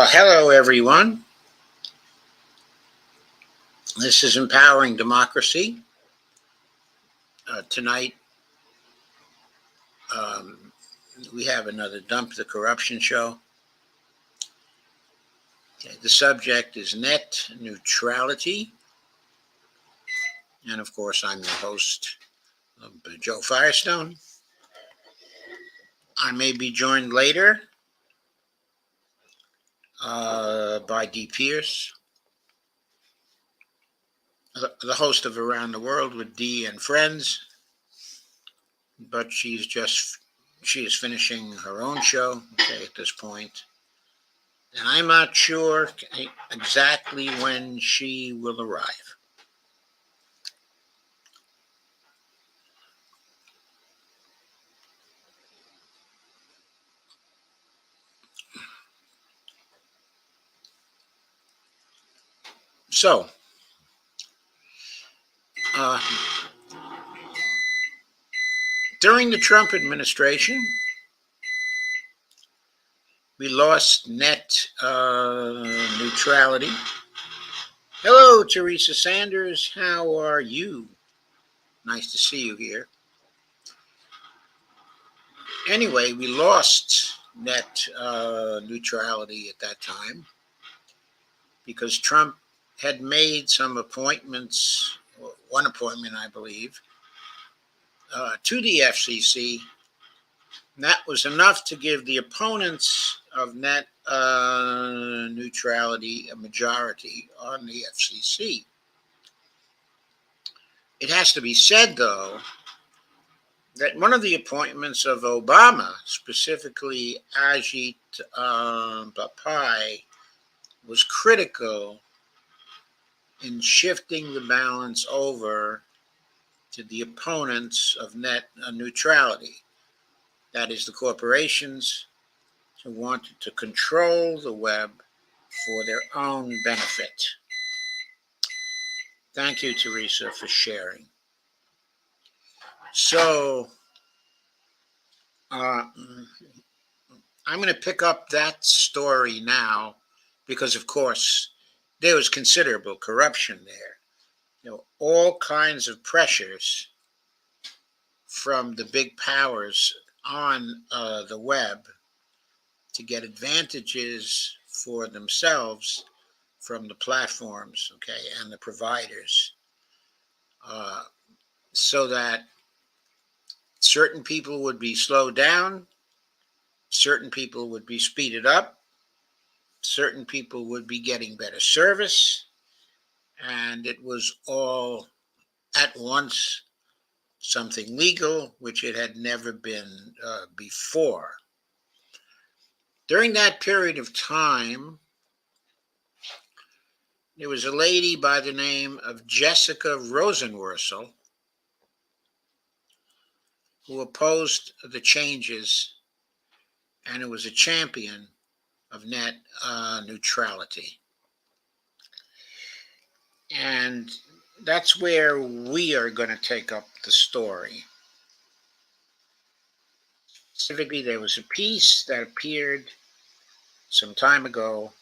Hello, everyone. This is Empowering Democracy. Tonight, we have another Dump the Corruption show. Okay, the subject is net neutrality. And of course, I'm your host, Joe Firestone. I may be joined later by Dee Pierce, the host of Around the World with Dee and Friends. But she is finishing her own show at this point. And I'm not sure exactly when she will arrive. So, during the Trump administration, we lost net neutrality. Hello, Teresa Sanders. How are you? Nice to see you here. Anyway, we lost net neutrality at that time because Trump had made some appointments, one appointment, I believe, to the FCC. And that was enough to give the opponents of net neutrality a majority on the FCC. It has to be said, though, that one of the appointments of Obama, specifically Ajit Pai, was critical in shifting the balance over to the opponents of net neutrality. That is, the corporations who wanted to control the web for their own benefit. Thank you, Teresa, for sharing. So, I'm going to pick up that story now because, of course, there was considerable corruption there. All kinds of pressures from the big powers on the web to get advantages for themselves from the platforms, and the providers, so that certain people would be slowed down, certain people would be speeded up, certain people would be getting better service, and it was all at once something legal, which it had never been before. During that period of time, there was a lady by the name of Jessica Rosenworcel who opposed the changes, and who was a champion of net neutrality. And that's where we are going to take up the story. Specifically, there was a piece that appeared some time ago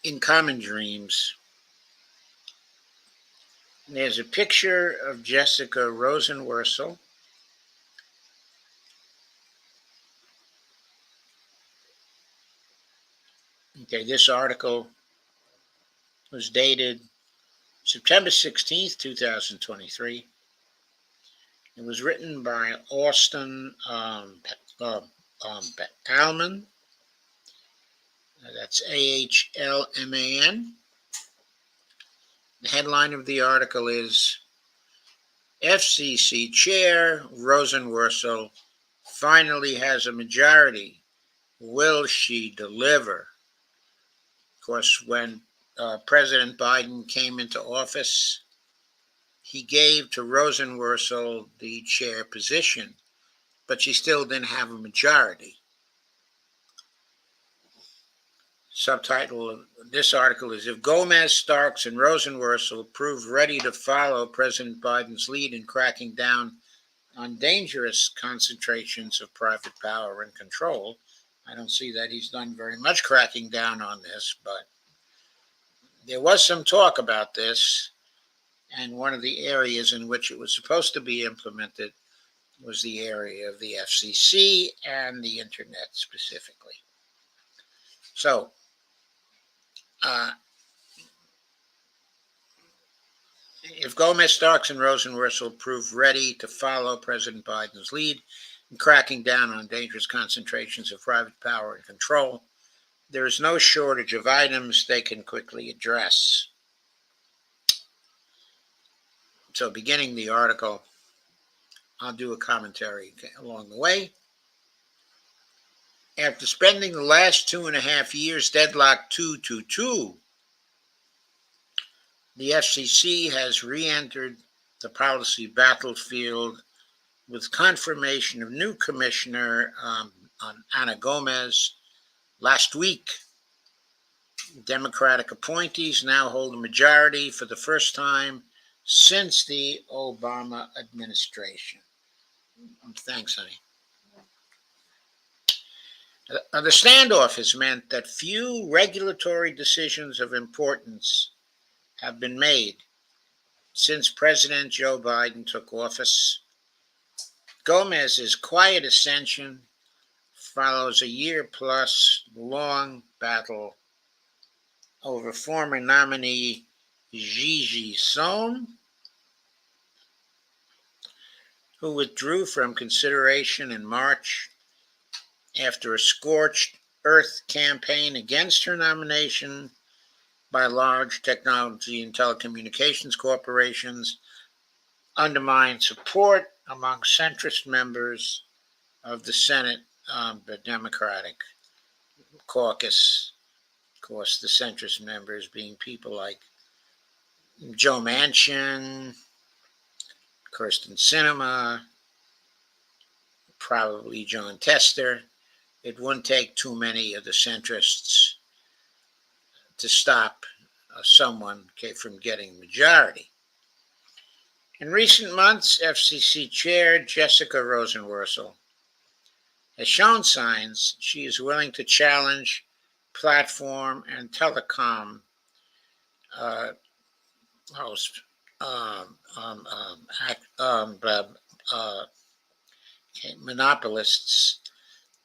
in Common Dreams. There's a picture of Jessica Rosenworcel. This article was dated September 16th, 2023. It was written by Austin Ahlman. That's Ahlman. The headline of the article is FCC Chair Rosenworcel finally has a majority. Will she deliver? Of course, when President Biden came into office, he gave to Rosenworcel the chair position, but she still didn't have a majority. Subtitle of this article is If Gomez, Starks, and Rosenworcel prove ready to follow President Biden's lead in cracking down on dangerous concentrations of private power and control. I don't see that he's done very much cracking down on this, but there was some talk about this, and one of the areas in which it was supposed to be implemented was the area of the FCC and the internet specifically. So, if Gomez, Starks, and Rosenworcel prove ready to follow President Biden's lead in cracking down on dangerous concentrations of private power and control, there is no shortage of items they can quickly address. So, beginning the article, I'll do a commentary along the way. After spending the last 2.5 years deadlocked 2-2, the FCC has re-entered the policy battlefield with confirmation of new commissioner Ana Gomez last week. Democratic appointees now hold a majority for the first time since the Obama administration. Thanks, honey. The standoff has meant that few regulatory decisions of importance have been made since President Joe Biden took office. Gomez's quiet ascension follows a year-plus long battle over former nominee Gigi Sohn, who withdrew from consideration in March after a scorched earth campaign against her nomination by large technology and telecommunications corporations undermined support among centrist members of the Senate, the Democratic caucus. Of course, the centrist members being people like Joe Manchin, Kirsten Sinema, probably John Tester. It wouldn't take too many of the centrists to stop someone from getting a majority. In recent months, FCC Chair Jessica Rosenworcel has shown signs she is willing to challenge platform and telecom monopolists,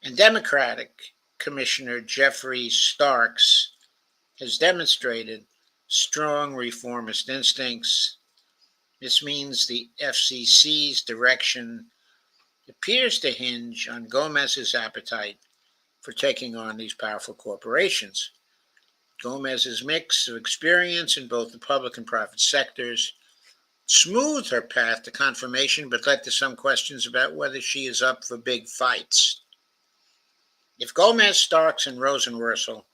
and Democratic Commissioner Jeffrey Starks has demonstrated strong reformist instincts. This means the FCC's direction appears to hinge on Gomez's appetite for taking on these powerful corporations. Gomez's mix of experience in both the public and private sectors smoothed her path to confirmation, but led to some questions about whether she is up for big fights. If Gomez, Starks, and Rosenworcel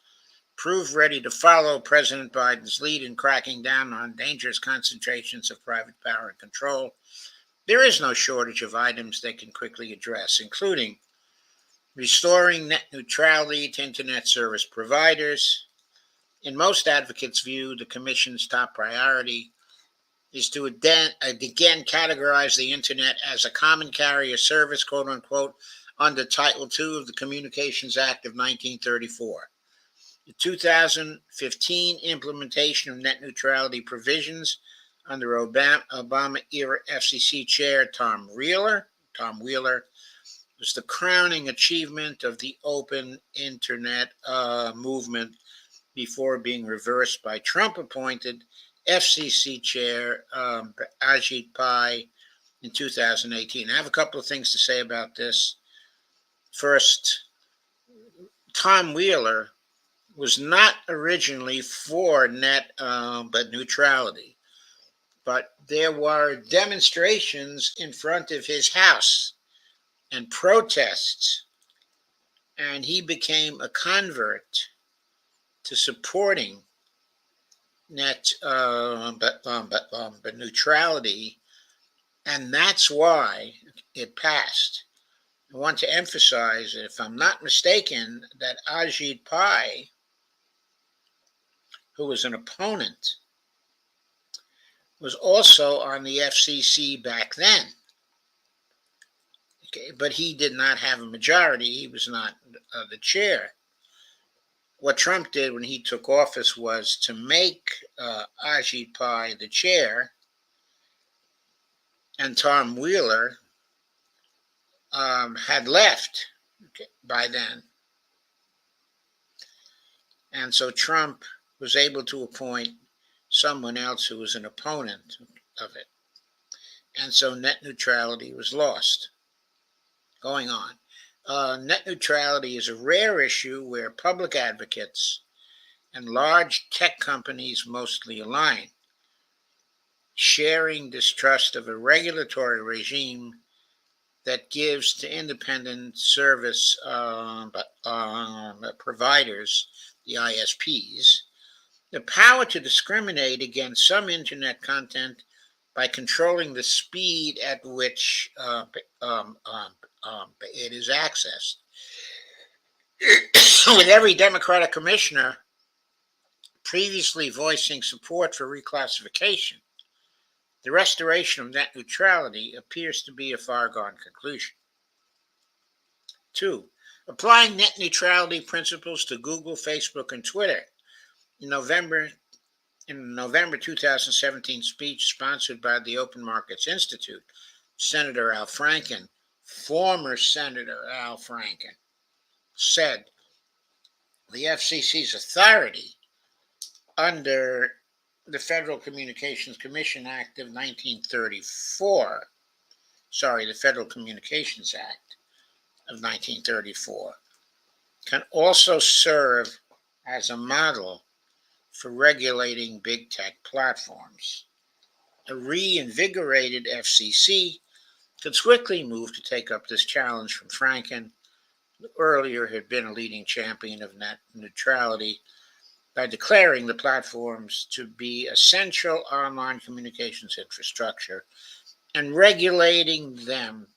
prove ready to follow President Biden's lead in cracking down on dangerous concentrations of private power and control, there is no shortage of items they can quickly address, including restoring net neutrality to internet service providers. In most advocates' view, the Commission's top priority is to again categorize the internet as a common carrier service, quote unquote, under Title II of the Communications Act of 1934. The 2015 implementation of net neutrality provisions under Obama-era FCC Chair Tom Wheeler was the crowning achievement of the open internet movement before being reversed by Trump-appointed FCC chair, Ajit Pai, in 2018. I have a couple of things to say about this. First, Tom Wheeler was not originally for net but neutrality, but there were demonstrations in front of his house and protests, and he became a convert to supporting net but neutrality, and that's why it passed. I want to emphasize, if I'm not mistaken, that Ajit Pai, who was an opponent, was also on the FCC back then. Okay, but he did not have a majority. He was not the chair. What Trump did when he took office was to make Ajit Pai the chair, and Tom Wheeler had left by then. And so Trump was able to appoint someone else who was an opponent of it. And so net neutrality was lost. Going on. Net neutrality is a rare issue where public advocates and large tech companies mostly align, sharing distrust of a regulatory regime that gives to independent service providers, the ISPs, the power to discriminate against some internet content by controlling the speed at which it is accessed. With every Democratic commissioner previously voicing support for reclassification, the restoration of net neutrality appears to be a foregone conclusion. 2. Applying net neutrality principles to Google, Facebook, and Twitter. In November 2017 speech sponsored by the Open Markets Institute, Senator Al Franken, former Senator Al Franken, said the FCC's authority under the Federal Communications Commission Act of 1934, the Federal Communications Act of 1934, can also serve as a model for regulating big tech platforms. A reinvigorated FCC could quickly move to take up this challenge from Franken, who earlier had been a leading champion of net neutrality, by declaring the platforms to be essential online communications infrastructure and regulating them,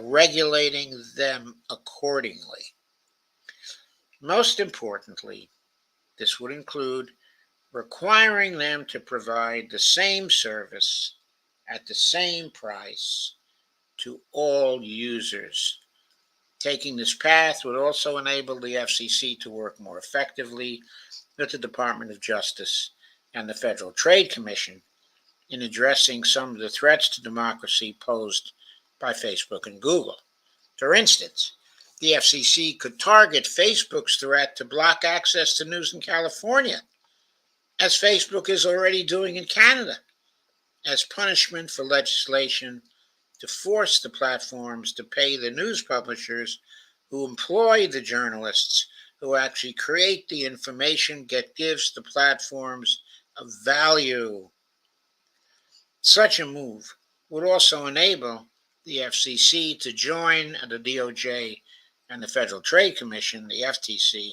regulating them accordingly. Most importantly, this would include requiring them to provide the same service at the same price to all users. Taking this path would also enable the FCC to work more effectively with the Department of Justice and the Federal Trade Commission in addressing some of the threats to democracy posed by Facebook and Google. For instance, the FCC could target Facebook's threat to block access to news in California, as Facebook is already doing in Canada, as punishment for legislation to force the platforms to pay the news publishers who employ the journalists who actually create the information that gives the platforms a value. Such a move would also enable the FCC to join the DOJ and the Federal Trade Commission, the FTC,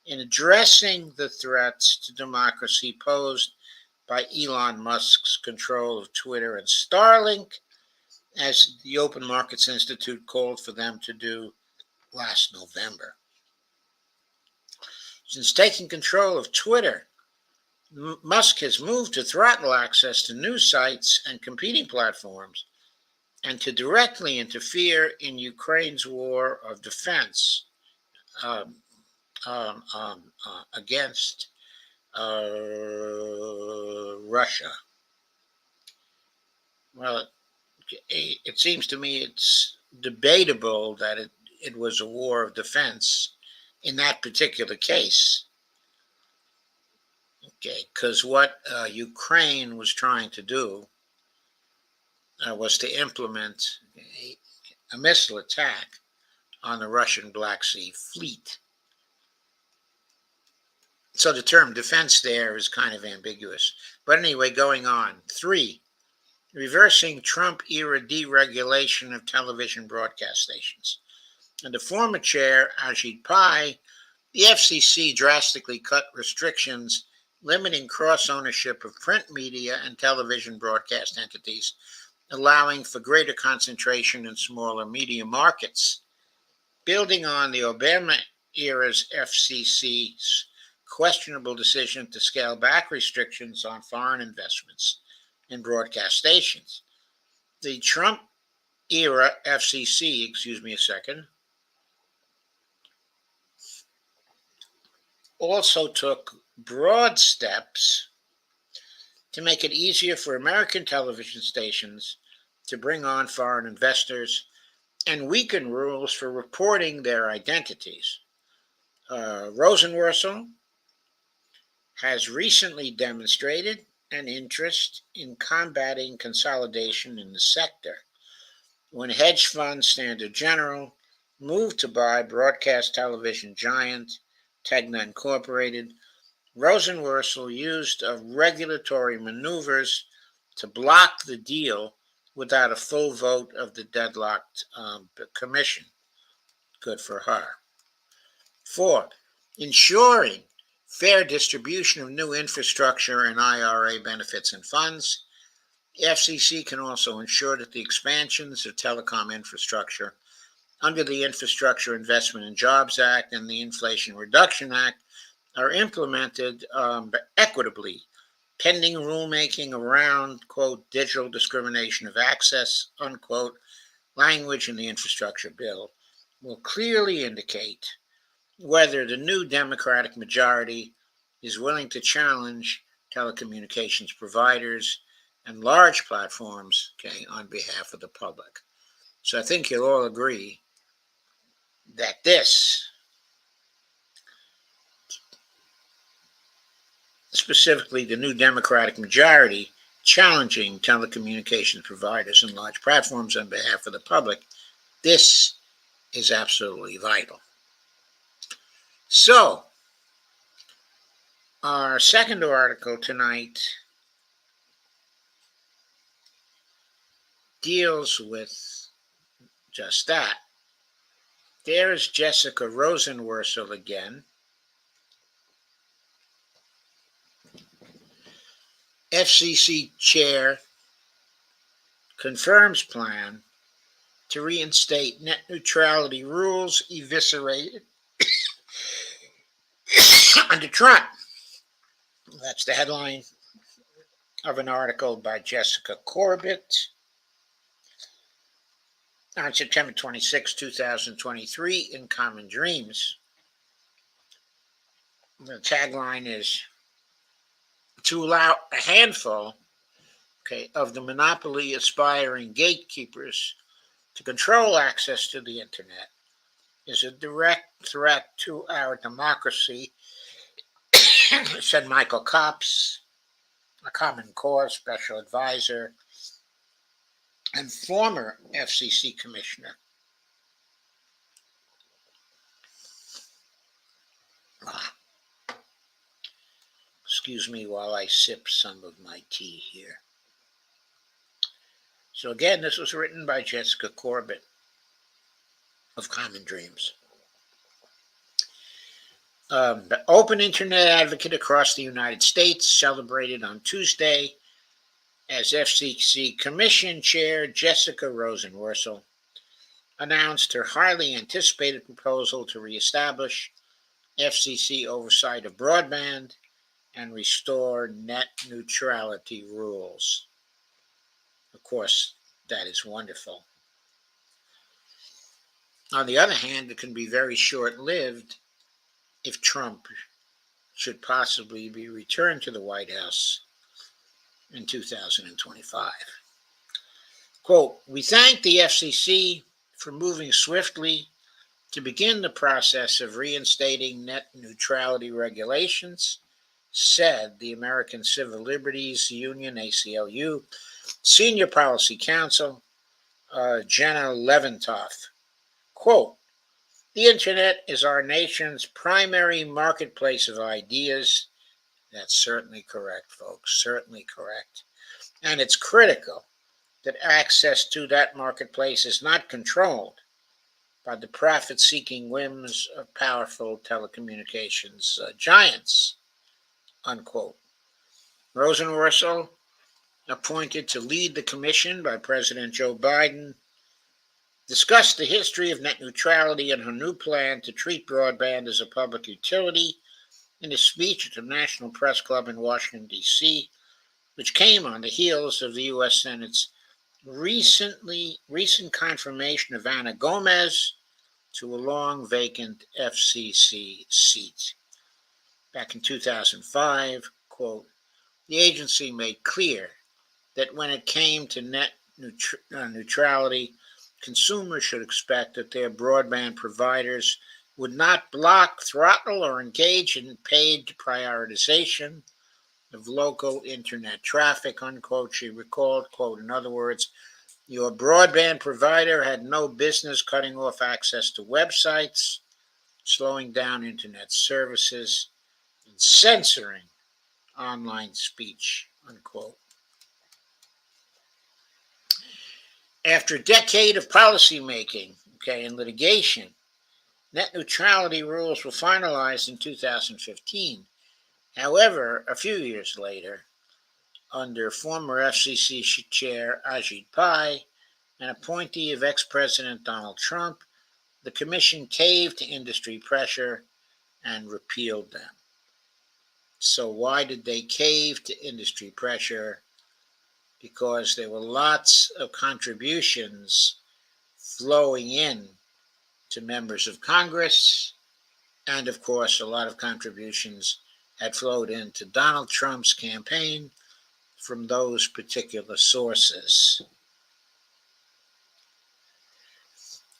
in addressing the threats to democracy posed by Elon Musk's control of Twitter and Starlink, as the Open Markets Institute called for them to do last November. Since taking control of Twitter, Musk has moved to throttle access to news sites and competing platforms and to directly interfere in Ukraine's war of defense against Russia. Well, it seems to me it's debatable that it was a war of defense in that particular case. Okay, because what Ukraine was trying to do was to implement a missile attack on the Russian Black Sea Fleet. So the term defense there is kind of ambiguous. But anyway, going on. 3, reversing Trump-era deregulation of television broadcast stations. Under former chair Ajit Pai, the FCC drastically cut restrictions limiting cross-ownership of print media and television broadcast entities, allowing for greater concentration in smaller media markets. Building on the Obama era's FCC's questionable decision to scale back restrictions on foreign investments in broadcast stations, the Trump era FCC, also took broad steps to make it easier for American television stations to bring on foreign investors and weaken rules for reporting their identities. Rosenworcel has recently demonstrated an interest in combating consolidation in the sector when hedge fund Standard General moved to buy broadcast television giant Tegna Incorporated. Rosenworcel used regulatory maneuvers to block the deal without a full vote of the deadlocked commission. Good for her. 4, ensuring fair distribution of new infrastructure and IRA benefits and funds. The FCC can also ensure that the expansions of telecom infrastructure under the Infrastructure Investment and Jobs Act and the Inflation Reduction Act are implemented equitably, pending rulemaking around, quote, digital discrimination of access, unquote, language in the infrastructure bill will clearly indicate whether the new Democratic majority is willing to challenge telecommunications providers and large platforms, okay, on behalf of the public. So I think you'll all agree that this, specifically the new Democratic majority, challenging telecommunications providers and large platforms on behalf of the public, this is absolutely vital. So, our second article tonight deals with just that. There's Jessica Rosenworcel again. FCC chair confirms plan to reinstate net neutrality rules eviscerated under Trump. That's the headline of an article by Jessica Corbett on September 26, 2023 in Common Dreams. The tagline is to allow a handful, okay, of the monopoly aspiring gatekeepers to control access to the internet is a direct threat to our democracy, said Michael Copps, a Common Core special advisor and former FCC commissioner. Excuse me while I sip some of my tea here. So again, this was written by Jessica Corbett of Common Dreams. The Open Internet Advocate across the United States celebrated on Tuesday as FCC Commission Chair Jessica Rosenworcel announced her highly anticipated proposal to reestablish FCC oversight of broadband and restore net neutrality rules. Of course, that is wonderful. On the other hand, it can be very short-lived if Trump should possibly be returned to the White House in 2025. Quote, we thank the FCC for moving swiftly to begin the process of reinstating net neutrality regulations, said the American Civil Liberties Union, ACLU, Senior Policy Counsel, Jenna Leventoff. Quote, the internet is our nation's primary marketplace of ideas. That's certainly correct, folks, certainly correct. And it's critical that access to that marketplace is not controlled by the profit-seeking whims of powerful telecommunications giants, unquote. Rosenworcel, appointed to lead the commission by President Joe Biden, discussed the history of net neutrality and her new plan to treat broadband as a public utility in a speech at the National Press Club in Washington, D.C., which came on the heels of the U.S. Senate's recent confirmation of Anna Gomez to a long vacant FCC seat. Back in 2005, quote, the agency made clear that when it came to net neutrality, consumers should expect that their broadband providers would not block, throttle, or engage in paid prioritization of local internet traffic, unquote. She recalled, quote, in other words, your broadband provider had no business cutting off access to websites, slowing down internet services, and censoring online speech, unquote. After a decade of policymaking, and litigation, net neutrality rules were finalized in 2015. However, a few years later, under former FCC Chair Ajit Pai, an appointee of ex-President Donald Trump, the commission caved to industry pressure and repealed them. So why did they cave to industry pressure? Because there were lots of contributions flowing in to members of Congress, and of course, a lot of contributions had flowed into Donald Trump's campaign from those particular sources.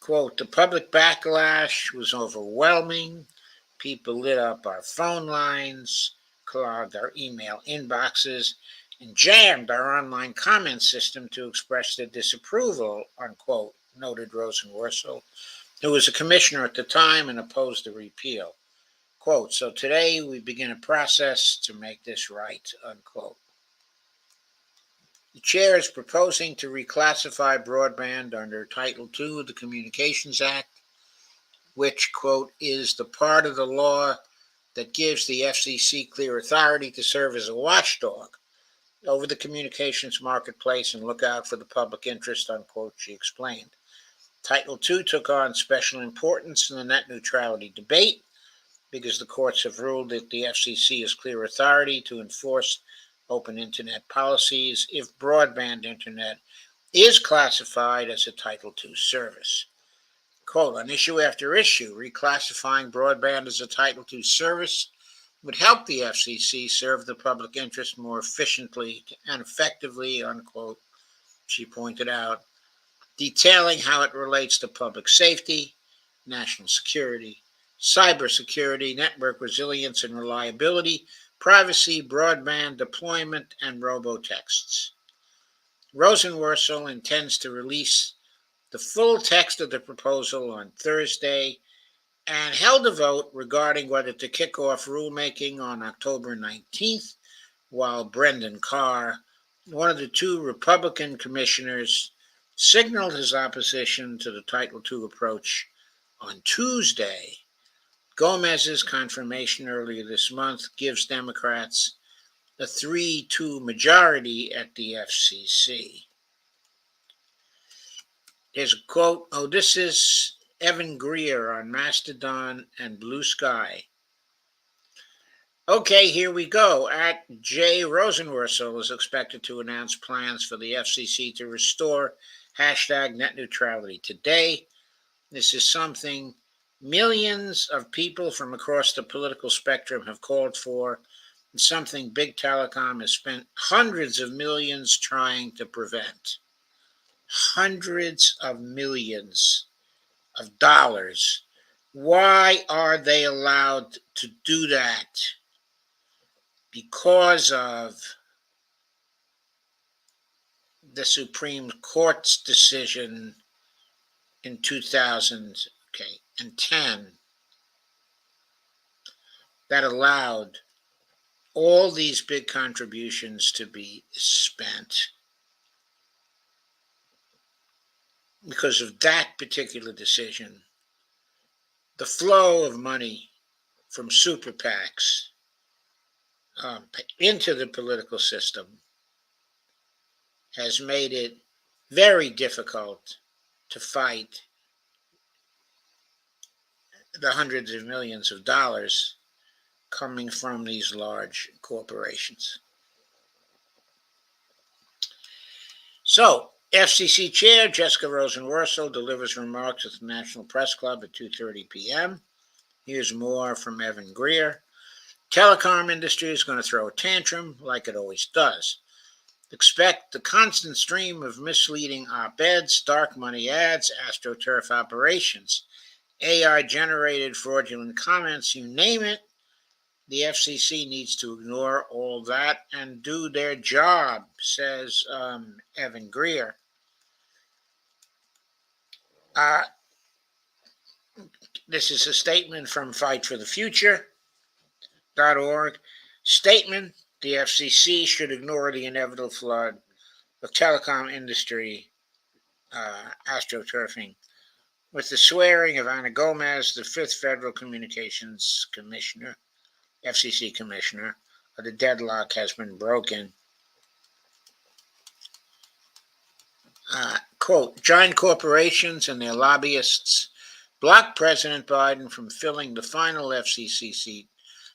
Quote, the public backlash was overwhelming. People lit up our phone lines, clogged our email inboxes, and jammed our online comment system to express their disapproval, unquote, noted Rosenworcel, who was a commissioner at the time and opposed the repeal. Quote, so today we begin a process to make this right, unquote. The chair is proposing to reclassify broadband under Title II of the Communications Act, which, quote, is the part of the law that gives the FCC clear authority to serve as a watchdog over the communications marketplace and look out for the public interest, unquote, she explained. Title II took on special importance in the net neutrality debate because the courts have ruled that the FCC has clear authority to enforce open internet policies if broadband internet is classified as a Title II service. Quote, on issue after issue, reclassifying broadband as a Title II service would help the FCC serve the public interest more efficiently and effectively, unquote, she pointed out, detailing how it relates to public safety, national security, cybersecurity, network resilience and reliability, privacy, broadband deployment, and robotexts. Rosenworcel intends to release the full text of the proposal on Thursday and held a vote regarding whether to kick off rulemaking on October 19th, while Brendan Carr, one of the two Republican commissioners, signaled his opposition to the Title II approach on Tuesday. Gomez's confirmation earlier this month gives Democrats a 3-2 majority at the FCC. There's a quote, oh, this is Evan Greer on Mastodon and Blue Sky. Okay, here we go. At J. Rosenworcel is expected to announce plans for the FCC to restore hashtag net neutrality today. This is something millions of people from across the political spectrum have called for, and something big telecom has spent hundreds of millions trying to prevent. Hundreds of millions of dollars Why are they allowed to do that? Because of the Supreme Court's decision in 2010 that allowed all these big contributions to be spent. Because of that particular decision, the flow of money from super PACs into the political system has made it very difficult to fight the hundreds of millions of dollars coming from these large corporations. So, FCC Chair Jessica Rosenworcel delivers remarks at the National Press Club at 2:30 p.m. Here's more from Evan Greer. Telecom industry is going to throw a tantrum like it always does. Expect the constant stream of misleading op-eds, dark money ads, AstroTurf operations, AI-generated fraudulent comments, you name it. The FCC needs to ignore all that and do their job, says Evan Greer. This is a statement from fightforthefuture.org. Statement: the FCC should ignore the inevitable flood of telecom industry astroturfing with the swearing of Ana Gomez, the fifth Federal Communications Commissioner, FCC Commissioner. The deadlock has been broken. Quote, giant corporations and their lobbyists blocked President Biden from filling the final FCC seat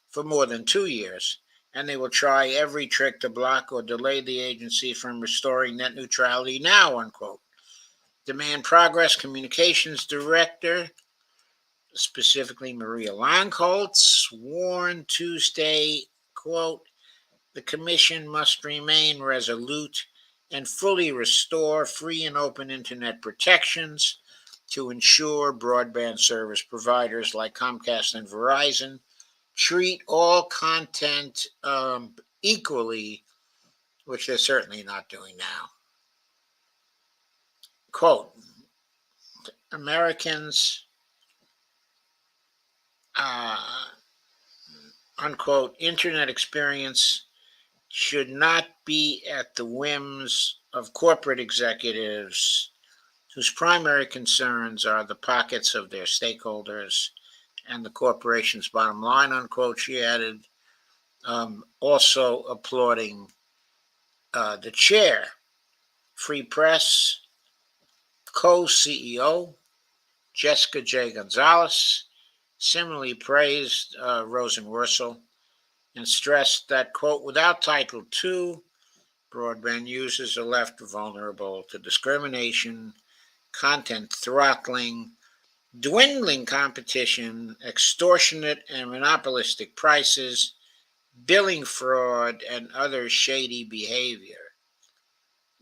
for more than 2 years, and they will try every trick to block or delay the agency from restoring net neutrality now, unquote. Demand Progress Communications Director, specifically Maria Langholtz, warned Tuesday, quote, the commission must remain resolute and fully restore free and open internet protections to ensure broadband service providers like Comcast and Verizon treat all content equally, which they're certainly not doing now. Quote, Americans, unquote, internet experience should not be at the whims of corporate executives whose primary concerns are the pockets of their stakeholders and the corporation's bottom line, unquote, she added, also applauding the chair. Free Press co-CEO Jessica J. Gonzalez similarly praised Rosenworcel and stressed that, quote, without Title II, broadband users are left vulnerable to discrimination, content throttling, dwindling competition, extortionate and monopolistic prices, billing fraud, and other shady behavior.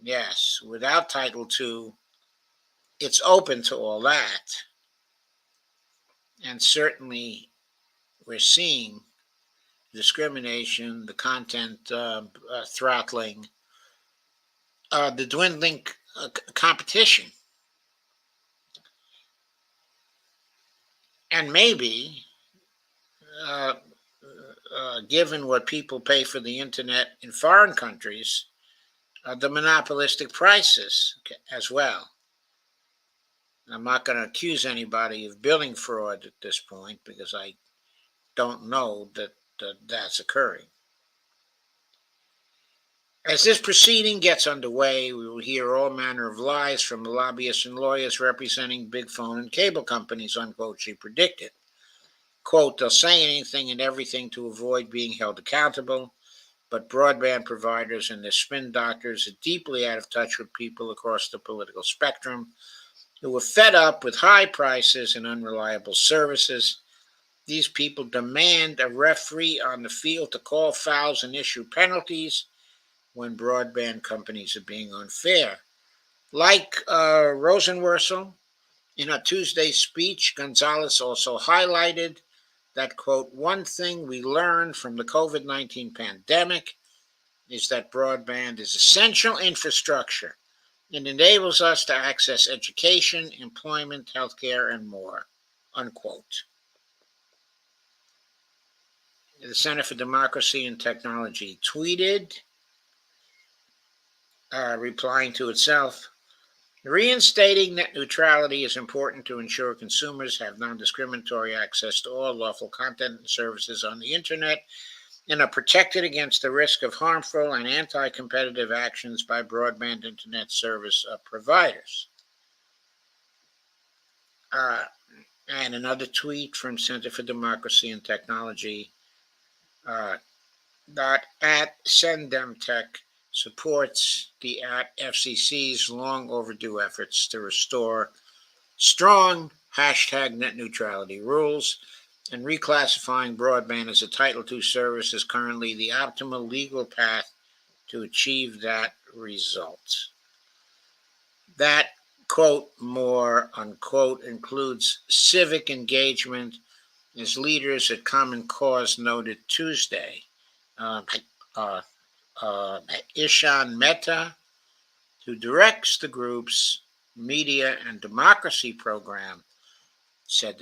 Yes, without Title II, it's open to all that. And certainly we're seeing discrimination, the content throttling, the dwindling competition. And maybe, given what people pay for the internet in foreign countries, the monopolistic prices as well. I'm not going to accuse anybody of billing fraud at this point because I don't know that that's occurring. As this proceeding gets underway, we will hear all manner of lies from the lobbyists and lawyers representing big phone and cable companies, unquote, she predicted. Quote, they'll say anything and everything to avoid being held accountable, but broadband providers and their spin doctors are deeply out of touch with people across the political spectrum who are fed up with high prices and unreliable services. These people demand a referee on the field to call fouls and issue penalties when broadband companies are being unfair. Like Rosenworcel, In a Tuesday speech, Gonzalez also highlighted that, quote, one thing we learned from the COVID-19 pandemic is that broadband is essential infrastructure. It enables us to access education, employment, healthcare, and more, unquote. The Center for Democracy and Technology tweeted, replying to itself, reinstating net neutrality is important to ensure consumers have non-discriminatory access to all lawful content and services on the internet and are protected against the risk of harmful and anti-competitive actions by broadband internet service providers. Uh, and another tweet from Center for Democracy and Technology, that at SendDemTech supports the at FCC's long overdue efforts to restore strong hashtag net neutrality rules, and reclassifying broadband as a Title II service is currently the optimal legal path to achieve that result. That, quote, more, unquote, includes civic engagement, as leaders at Common Cause noted Tuesday. Uh, uh, Ishan Mehta, who directs the group's media and democracy program, said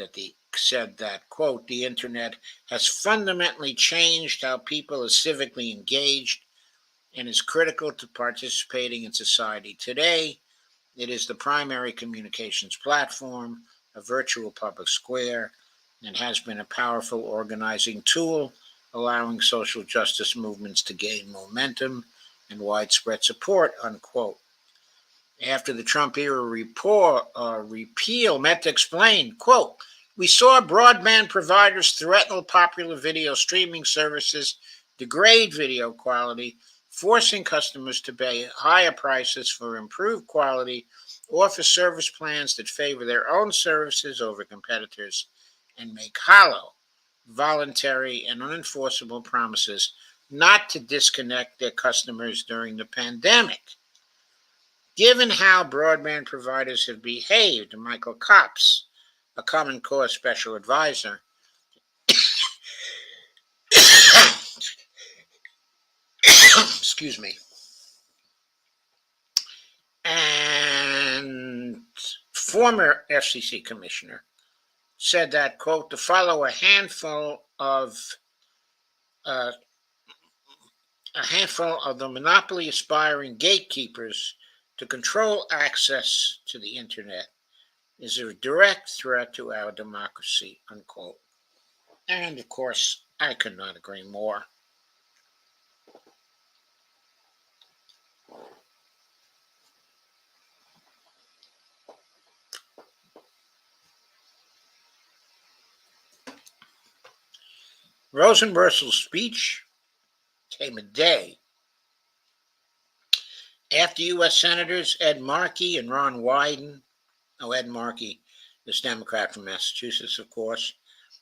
that, quote, the internet has fundamentally changed how people are civically engaged and is critical to participating in society. Today, it is the primary communications platform, a virtual public square, and has been a powerful organizing tool, allowing social justice movements to gain momentum and widespread support, unquote. After the Trump era repeal, Mehta explained, quote, we saw broadband providers threaten popular video streaming services, degrade video quality, forcing customers to pay higher prices for improved quality, offer service plans that favor their own services over competitors, and make hollow, voluntary, and unenforceable promises not to disconnect their customers during the pandemic. Given how broadband providers have behaved, Michael Copps, a Common Cause special advisor, excuse me, and former FCC commissioner, said that, quote, to follow uh, a handful of the monopoly aspiring gatekeepers to control access to the internet is a direct threat to our democracy, unquote. And of course, I could not agree more. Rosenworcel's speech came a day after U.S. Senators Ed Markey and Ron Wyden, Ed Markey is a Democrat from Massachusetts, of course,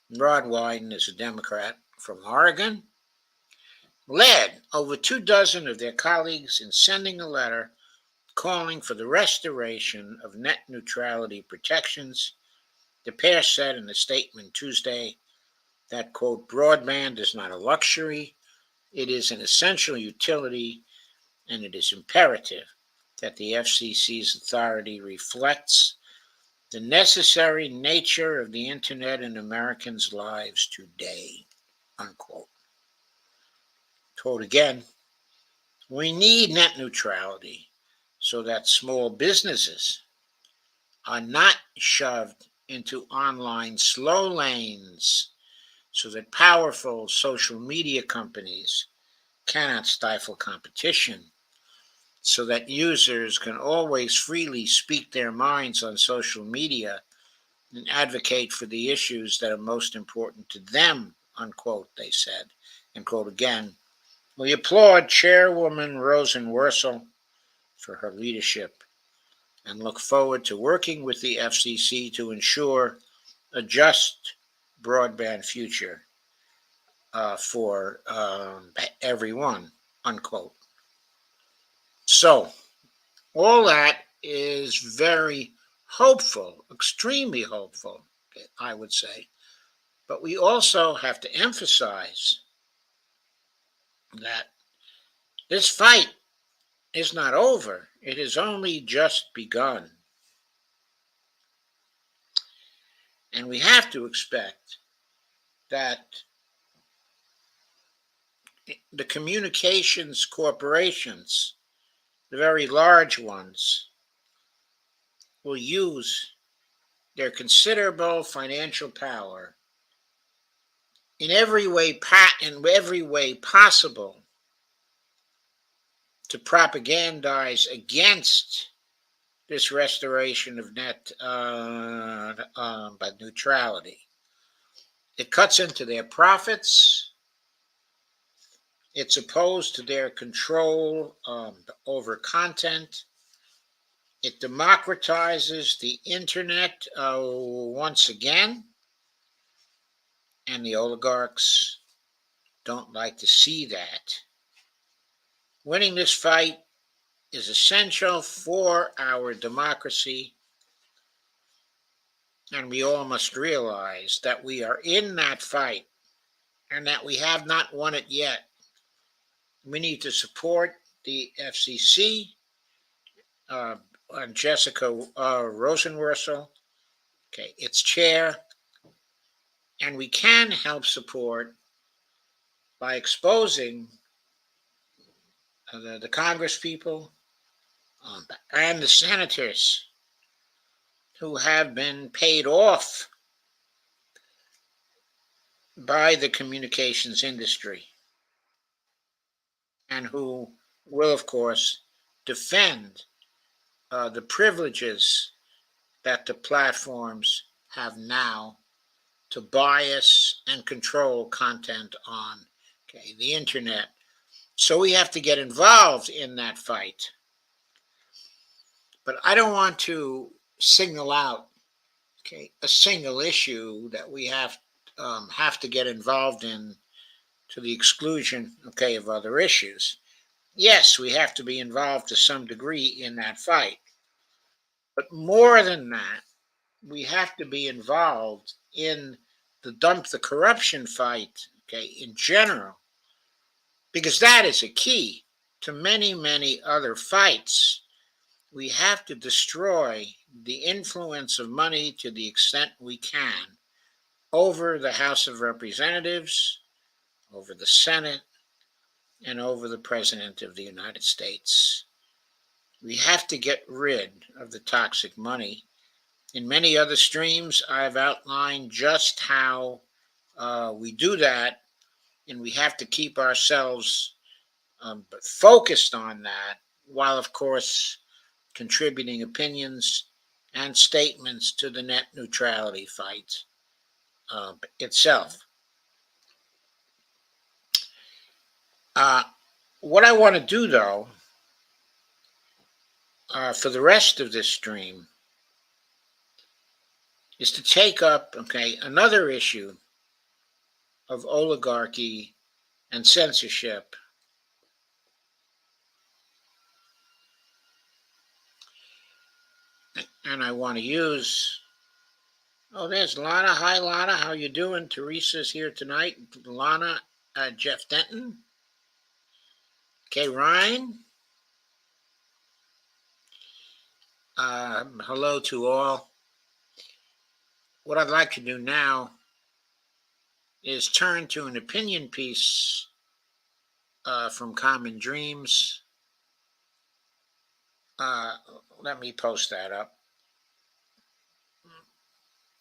and Ron Wyden is a Democrat from Oregon, led over 24 of their colleagues in sending a letter calling for the restoration of net neutrality protections. The pair said in a statement Tuesday that, quote, broadband is not a luxury, it is an essential utility, and it is imperative that the FCC's authority reflects the necessary nature of the internet in Americans' lives today, unquote. Quote again, we need net neutrality so that small businesses are not shoved into online slow lanes, so that powerful social media companies cannot stifle competition, so that users can always freely speak their minds on social media and advocate for the issues that are most important to them, unquote, they said. And quote again, we applaud Chairwoman Rosenworcel for her leadership and look forward to working with the FCC to ensure a just broadband future for everyone, unquote. So, all that is very hopeful, extremely hopeful, I would say. But we also have to emphasize that this fight is not over. It has only just begun. And we have to expect that the communications corporations, the very large ones, will use their considerable financial power in every way possible to propagandize against this restoration of net neutrality. It cuts into their profits. It's opposed to their control over content. It democratizes the internet once again, and the oligarchs don't like to see that. Winning this fight is essential for our democracy, and we all must realize that we are in that fight and that we have not won it yet. We need to support the FCC and Jessica Rosenworcel, its chair, and we can help support by exposing the Congress people and the senators who have been paid off by the communications industry and who will, of course, defend the privileges that the platforms have now to bias and control content on the internet. So we have to get involved in that fight. But I don't want to signal out a single issue that we have to get involved in to the exclusion of other issues. Yes, we have to be involved to some degree in that fight. But more than that, we have to be involved in the dump the corruption fight, in general, because that is a key to many, many other fights. We have to destroy the influence of money to the extent we can over the House of Representatives, over the Senate, and over the President of the United States. We have to get rid of the toxic money. In many other streams, I've outlined just how we do that, and we have to keep ourselves focused on that, while, of course, contributing opinions and statements to the net neutrality fight itself. What I want to do, though, for the rest of this stream, is to take up another issue of oligarchy and censorship. And I want to use, there's Lana. Hi, Lana. How you doing? Teresa's here tonight. Lana, Jeff Denton. Ryan. Hello to all. What I'd like to do now is turn to an opinion piece from Common Dreams. Let me post that up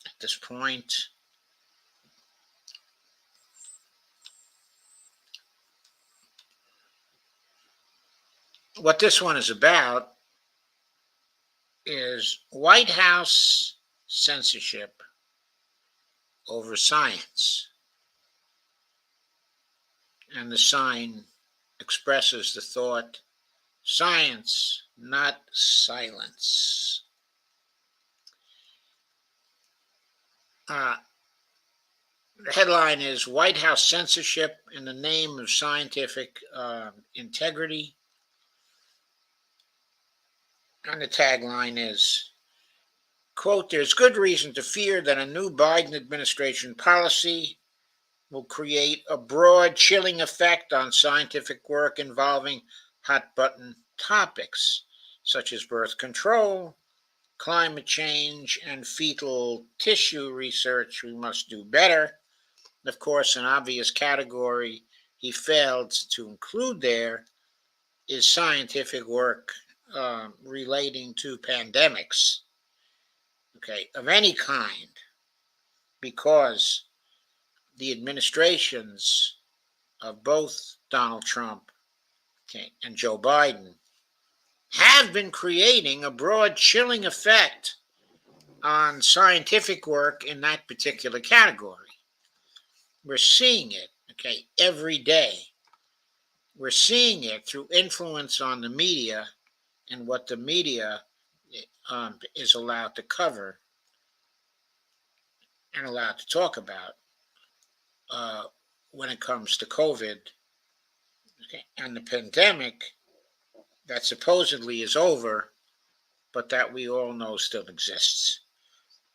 at this point. What this one is about is White House censorship over science. And the sign expresses the thought, science, not silence. The headline is White House censorship in the name of scientific integrity. And the tagline is quote, there's good reason to fear that a new Biden administration policy will create a broad chilling effect on scientific work involving hot button topics such as birth control, climate change, and fetal tissue research. We must do better. Of course, an obvious category he failed to include there is scientific work relating to pandemics, okay, of any kind, because the administrations of both Donald Trump, okay, and Joe Biden have been creating a broad chilling effect on scientific work in that particular category. We're seeing it, okay, every day. We're seeing it through influence on the media and what the media is allowed to cover and allowed to talk about uh, when it comes to COVID, okay, and the pandemic that supposedly is over, but that we all know still exists.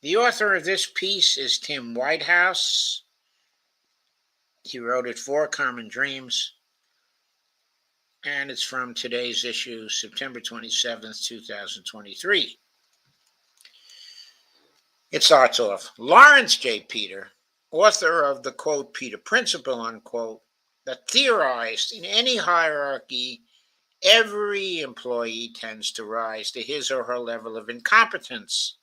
The author of this piece is Tim Whitehouse. He wrote it for Common Dreams, and it's from today's issue, September 27th, 2023. It starts off, Lawrence J. Peter, author of the, quote, Peter Principle, unquote, that theorized in any hierarchy, every employee tends to rise to his or her level of incompetence.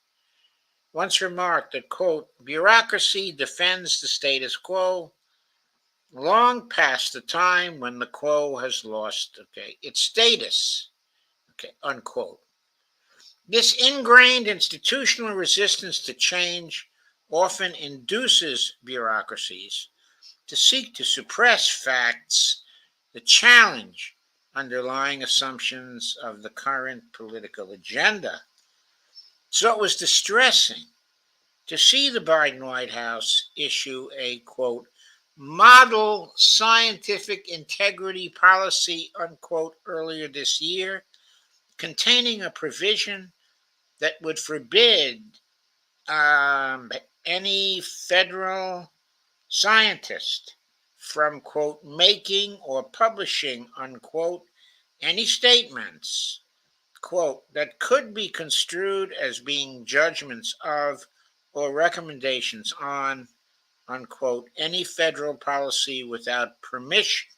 Once remarked that, quote, bureaucracy defends the status quo long past the time when the quo has lost, okay, its status, okay, unquote. This ingrained institutional resistance to change often induces bureaucracies to seek to suppress facts that challenge underlying assumptions of the current political agenda. So it was distressing to see the Biden White House issue a, quote, model scientific integrity policy, unquote, earlier this year, containing a provision that would forbid any federal scientist from, quote, making or publishing, unquote, any statements, quote, that could be construed as being judgments of or recommendations on, unquote, any federal policy without permission.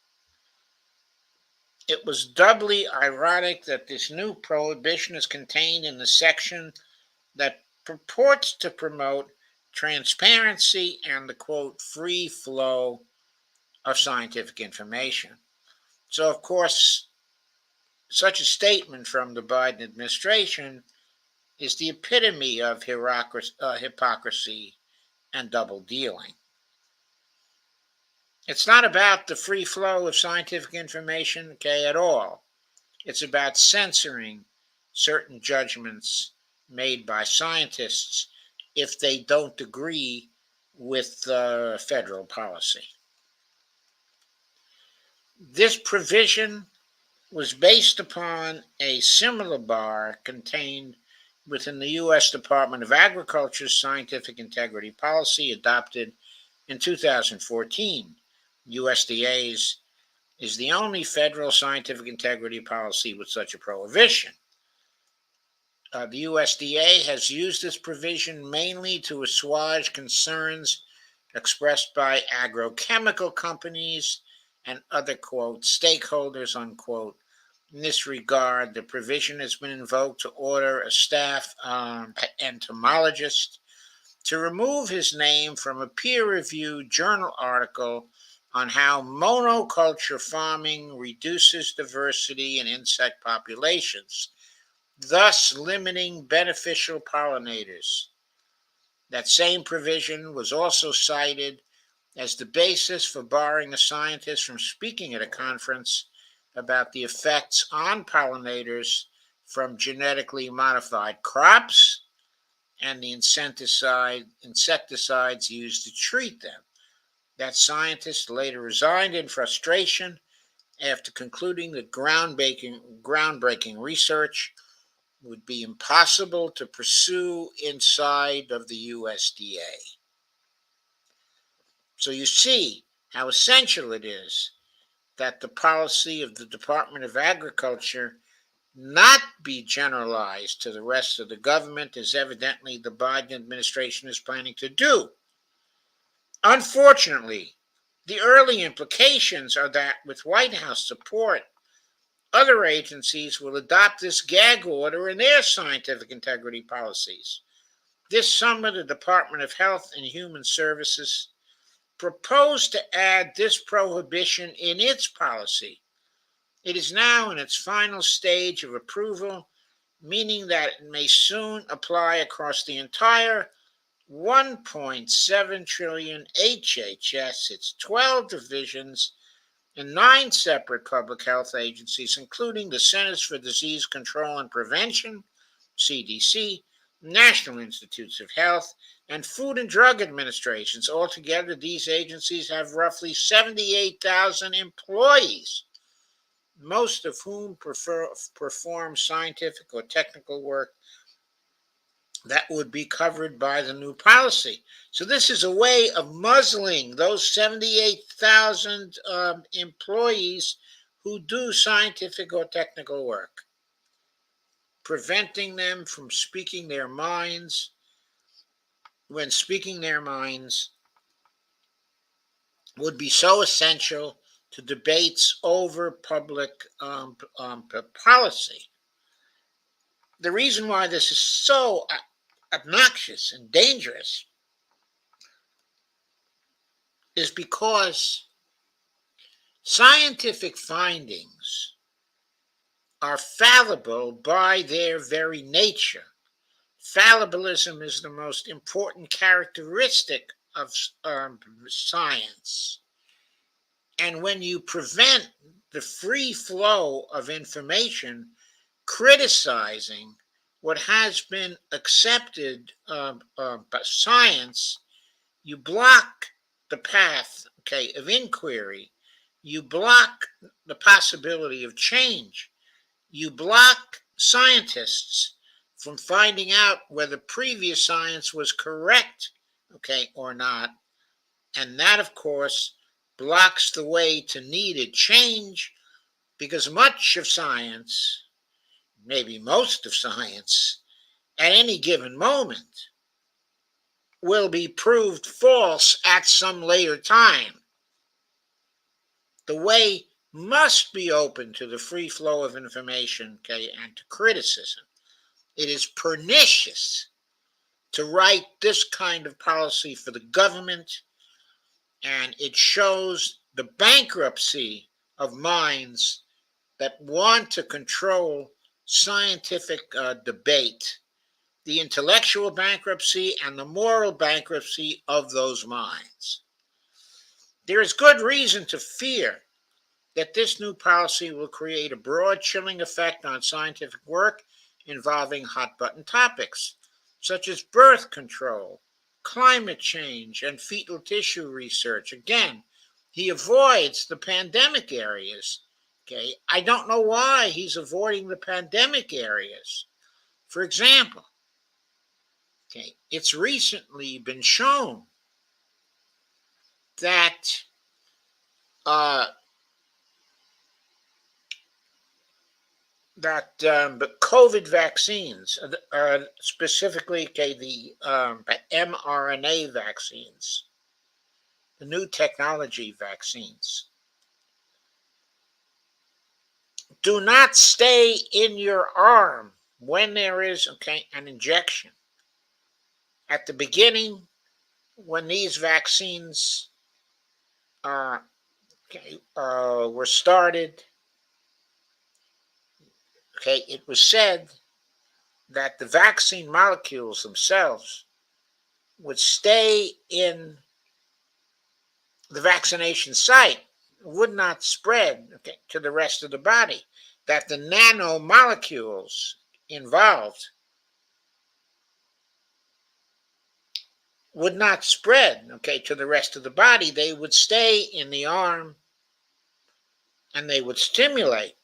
It was doubly ironic that this new prohibition is contained in the section that purports to promote transparency and the, quote, free flow of scientific information. So, of course, such a statement from the Biden administration is the epitome of hypocrisy and double dealing. It's not about the free flow of scientific information, okay, at all. It's about censoring certain judgments made by scientists if they don't agree with federal policy. This provision was based upon a similar bar contained within the U.S. Department of Agriculture's scientific integrity policy adopted in 2014. USDA's is the only federal scientific integrity policy with such a prohibition. The USDA has used this provision mainly to assuage concerns expressed by agrochemical companies and other, quote, stakeholders, unquote. In this regard, the provision has been invoked to order a staff entomologist to remove his name from a peer-reviewed journal article on how monoculture farming reduces diversity in insect populations, thus limiting beneficial pollinators. That same provision was also cited as the basis for barring a scientist from speaking at a conference about the effects on pollinators from genetically modified crops and the insecticides used to treat them. That scientist later resigned in frustration after concluding that groundbreaking research would be impossible to pursue inside of the USDA. So you see how essential it is that the policy of the Department of Agriculture not be generalized to the rest of the government, as evidently the Biden administration is planning to do. Unfortunately, the early implications are that with White House support, other agencies will adopt this gag order in their scientific integrity policies. This summer, the Department of Health and Human Services proposed to add this prohibition in its policy. It is now in its final stage of approval, meaning that it may soon apply across the entire 1.7 trillion HHS, its 12 divisions, and 9 separate public health agencies, including the Centers for Disease Control and Prevention, CDC, National Institutes of Health, and Food and Drug Administrations. Altogether, these agencies have roughly 78,000 employees, most of whom perform scientific or technical work that would be covered by the new policy. So this is a way of muzzling those 78,000 employees who do scientific or technical work, preventing them from speaking their minds when speaking their minds would be so essential to debates over public policy. The reason why this is so obnoxious and dangerous is because scientific findings are fallible by their very nature. Fallibilism is the most important characteristic of science. And when you prevent the free flow of information, criticizing what has been accepted by science, you block the path, of inquiry. You block the possibility of change. You block scientists from finding out whether previous science was correct, or not. And that, of course, blocks the way to needed change, because much of science, maybe most of science, at any given moment, will be proved false at some later time. The way must be open to the free flow of information, and to criticism. It is pernicious to write this kind of policy for the government, and it shows the bankruptcy of minds that want to control scientific debate, the intellectual bankruptcy and the moral bankruptcy of those minds. There is good reason to fear that this new policy will create a broad chilling effect on scientific work involving hot-button topics, such as birth control, climate change, and fetal tissue research. Again, he avoids the pandemic areas. I don't know why he's avoiding the pandemic areas. For example, it's recently been shown that the COVID vaccines, specifically the mRNA vaccines, the new technology vaccines, do not stay in your arm when there is an injection. At the beginning, when these vaccines were started, it was said that the vaccine molecules themselves would stay in the vaccination site, would not spread to the rest of the body, that the nanomolecules involved would not spread to the rest of the body. They would stay in the arm and they would stimulate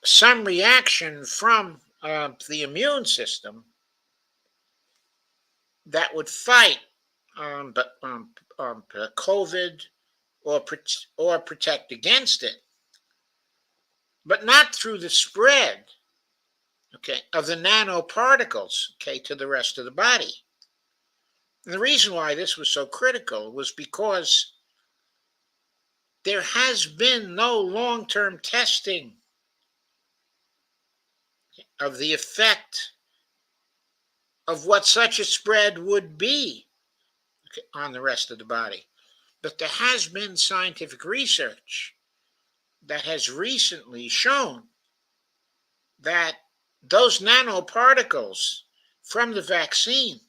some reaction from the immune system that would fight COVID or protect against it, but not through the spread, okay, of the nanoparticles, okay, to the rest of the body. And the reason why this was so critical was because there has been no long-term testing of the effect of what such a spread would be, okay, on the rest of the body. But there has been scientific research that has recently shown that those nanoparticles from the vaccine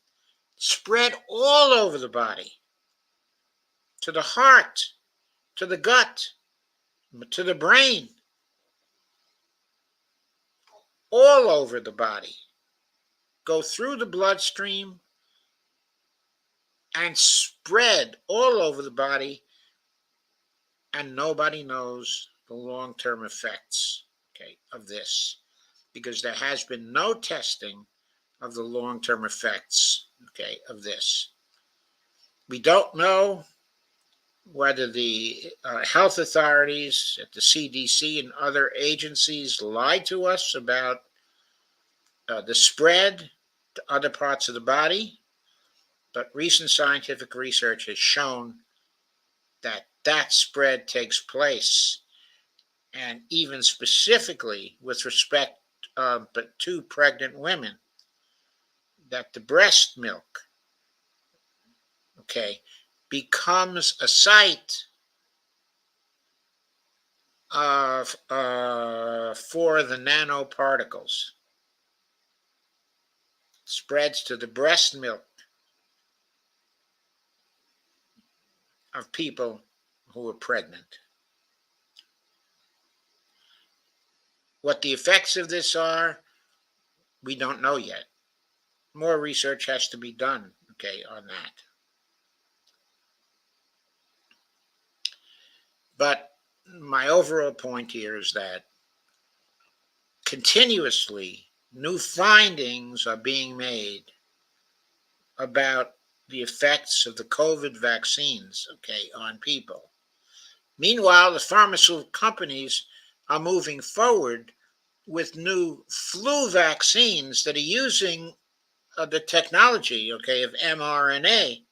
spread all over the body, to the heart, to the gut, to the brain, all over the body, go through the bloodstream and spread all over the body, and nobody knows the long-term effects, okay, of this, because there has been no testing of the long-term effects, okay, of this. We don't know whether the health authorities at the CDC and other agencies lied to us about the spread to other parts of the body, but recent scientific research has shown that that spread takes place, and even specifically with respect but to pregnant women, that the breast milk, okay, becomes a site of for the nanoparticles, spreads to the breast milk of people who are pregnant. What the effects of this are, we don't know yet. More research has to be done, okay, on that. But my overall point here is that continuously new findings are being made about the effects of the COVID vaccines, okay, on people. Meanwhile, the pharmaceutical companies are moving forward with new flu vaccines that are using the technology, okay, of mRNA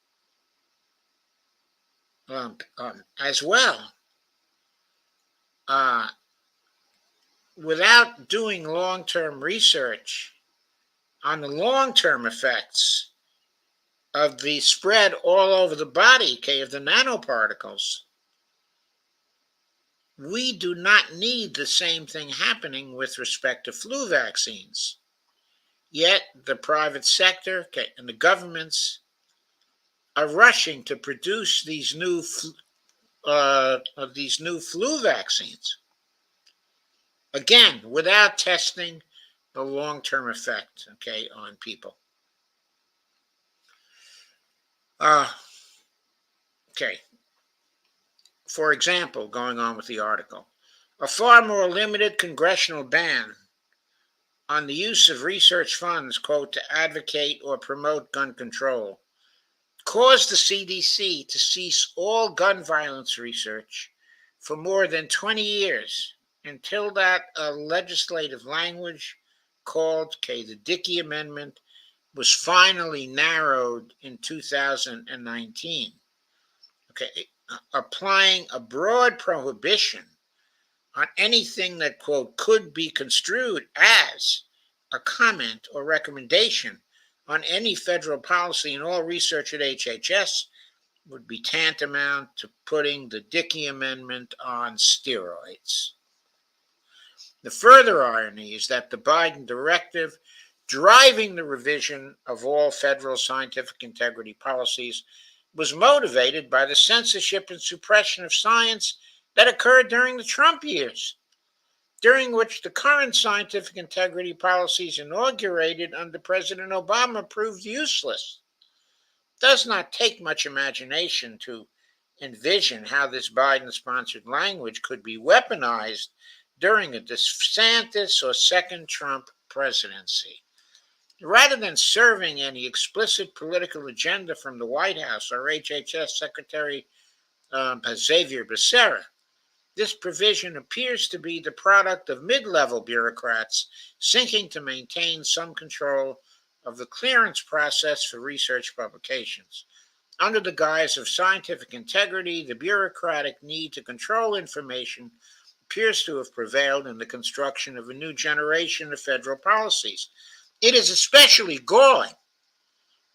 as well, uh, without doing long-term research on the long-term effects of the spread all over the body, okay, of the nanoparticles. We do not need the same thing happening with respect to flu vaccines. Yet the private sector, okay, and the governments are rushing to produce these new flu vaccines, again without testing the long-term effect, okay, on people. Okay. For example, going on with the article, a far more limited congressional ban on the use of research funds, quote, to advocate or promote gun control caused the CDC to cease all gun violence research for more than 20 years until that legislative language called, okay, the Dickey Amendment was finally narrowed in 2019. Okay, applying a broad prohibition on anything that, quote, could be construed as a comment or recommendation on any federal policy, and all research at HHS would be tantamount to putting the Dickey Amendment on steroids. The further irony is that the Biden directive driving the revision of all federal scientific integrity policies was motivated by the censorship and suppression of science that occurred during the Trump years, during which the current scientific integrity policies inaugurated under President Obama proved useless. It does not take much imagination to envision how this Biden-sponsored language could be weaponized during a DeSantis or second Trump presidency. Rather than serving any explicit political agenda from the White House or HHS Secretary Xavier Becerra, this provision appears to be the product of mid-level bureaucrats seeking to maintain some control of the clearance process for research publications. Under the guise of scientific integrity, the bureaucratic need to control information appears to have prevailed in the construction of a new generation of federal policies. It is especially galling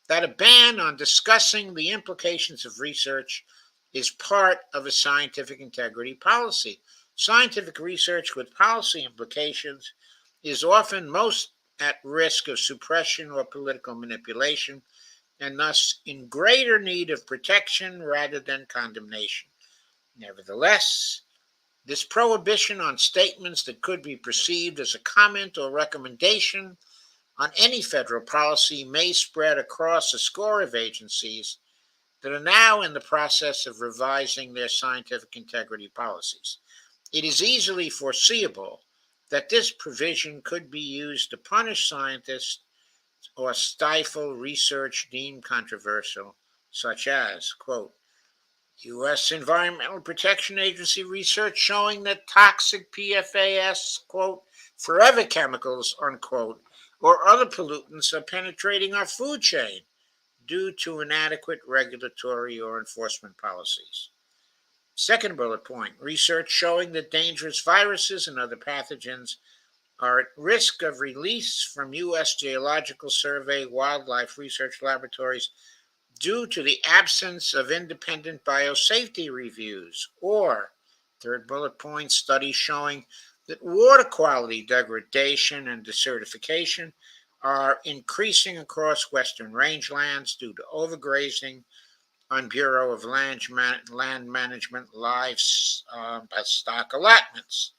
that a ban on discussing the implications of research is part of a scientific integrity policy. Scientific research with policy implications is often most at risk of suppression or political manipulation, and thus in greater need of protection rather than condemnation. Nevertheless, this prohibition on statements that could be perceived as a comment or recommendation on any federal policy may spread across a score of agencies that are now in the process of revising their scientific integrity policies. It is easily foreseeable that this provision could be used to punish scientists or stifle research deemed controversial, such as, quote, U.S. Environmental Protection Agency research showing that toxic PFAS, quote, forever chemicals, unquote, or other pollutants are penetrating our food chain due to inadequate regulatory or enforcement policies. Second bullet point, research showing that dangerous viruses and other pathogens are at risk of release from U.S. Geological Survey wildlife research laboratories due to the absence of independent biosafety reviews. Or, third bullet point, studies showing that water quality degradation and desertification are increasing across western rangelands due to overgrazing on Bureau of Land Management livestock allotments.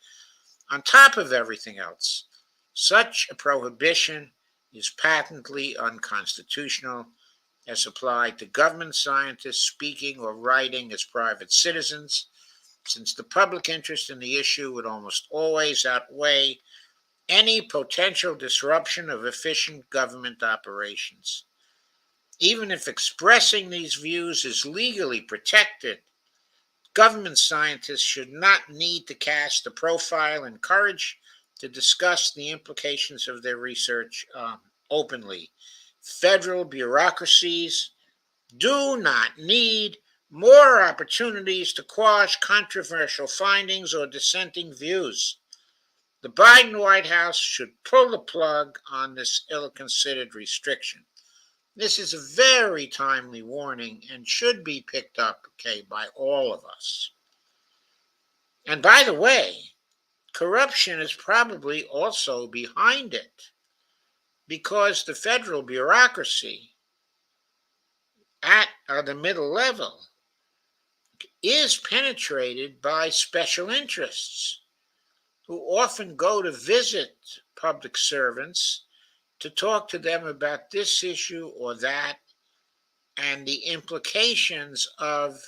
On top of everything else, such a prohibition is patently unconstitutional as applied to government scientists speaking or writing as private citizens, since the public interest in the issue would almost always outweigh any potential disruption of efficient government operations. Even if expressing these views is legally protected, government scientists should not need to cast a profile and courage to discuss the implications of their research openly. Federal bureaucracies do not need more opportunities to quash controversial findings or dissenting views. The Biden White House should pull the plug on this ill-considered restriction. This is a very timely warning and should be picked up, by all of us. And by the way, corruption is probably also behind it because the federal bureaucracy at the middle level is penetrated by special interests who often go to visit public servants to talk to them about this issue or that and the implications of